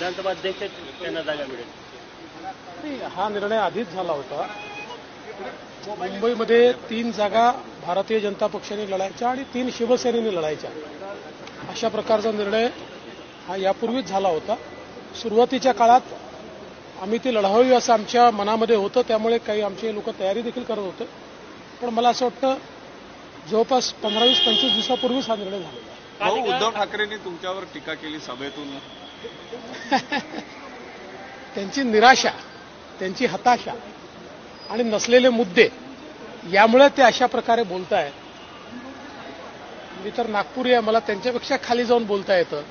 विधानसभा अध्यक्ष त्यांना जागा मिळेल? नाही, हा निर्णय आधीच झाला होता. मुंबईमध्ये 3 जागा भारतीय जनता पक्षाने लढायच्या आणि 3 शिवसेनेने लढायच्या, अशा प्रकारचा निर्णय हा यापूर्वीच झाला होता. सुरुवातीच्या काळात आम्ही ती लढावी असं आमच्या मनामध्ये होतं, त्यामुळे काही आमचे लोक तयारी देखील करत होते. पण मला असं वाटतं जवळपास 15-20-25 दिवसापूर्वीच हा निर्णय झालेला आहे. उद्धव ठाकरेंनी तुमच्यावर टीका केली सभेतून. त्यांची निराशा, त्यांची हताशा आणि नसलेले मुद्दे यामुळे ते अशा प्रकारे बोलतायत. मी तर नागपुरी आहे, मला त्यांच्यापेक्षा खाली जाऊन बोलता येतं,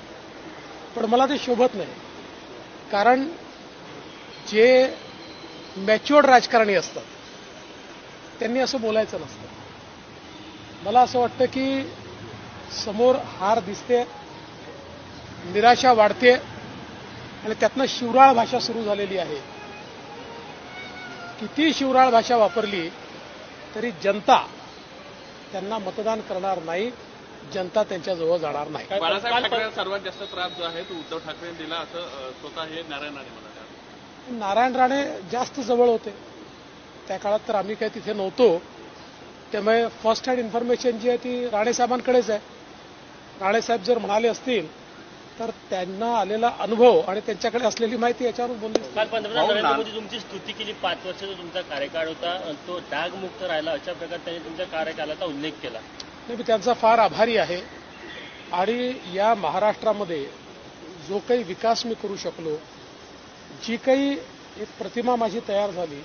पण मला ते शोभत नाही. कारण जे मॅच्युअर्ड राजकारणी असतात त्यांनी असं बोलायचं नसतं. मला असं वाटतं की समोर हार दिसते, निराशा वाढते आणि त्यातनं शिवराळ भाषा सुरू झालेली आहे. किती शिवराळ भाषा वापरली तरी जनता त्यांना मतदान करणार नाही, जनता त्यांच्याजवळ जाणार नाही. बाळासाहेब ठाकरे सर्वात जास्त त्रास जो आहे तो उद्धव ठाकरेंनी दिला असं स्वतः हे नारायण राणे म्हणाले. नारायण राणे जास्त जवळ होते त्या काळात, तर आम्ही काही तिथे नव्हतो. त्यामुळे फर्स्ट हँड इन्फॉर्मेशन जी आहे ती राणेसाहेबांकडेच आहे. राणेसाहेब जर म्हणाले असतील तर त्यांना आलेला अनुभव आणि त्यांच्याकडे असलेली माहिती याच्यावर बोलली. काल पंतप्रधान नरेंद्र मोदी तुमची स्तुती केली. 5 वर्षाचा तुमचा कार्यकाळ होता, तो डागमुक्त राहिला, अशा प्रकारे त्यांनी तुमच्या कार्यकालाचा उल्लेख केला. मी त्यांचा फार आभारी आहे. आणि या महाराष्ट्रामध्ये जो काही विकास मी करू शकलो, जी काही एक प्रतिमा माझी तयार झाली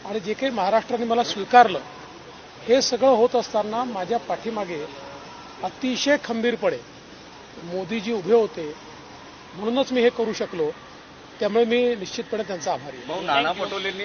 आणि जे काही महाराष्ट्राने मला स्वीकारलं, हे सगळं होत असताना माझ्या पाठीमागे अतिशय खंबीरपणे मोदीजी उभे होते, म्हणूनच मी हे करू शकलो. त्यामुळे मी निश्चितपणे त्यांचा आभारी आहे. नाना पटोलेंनी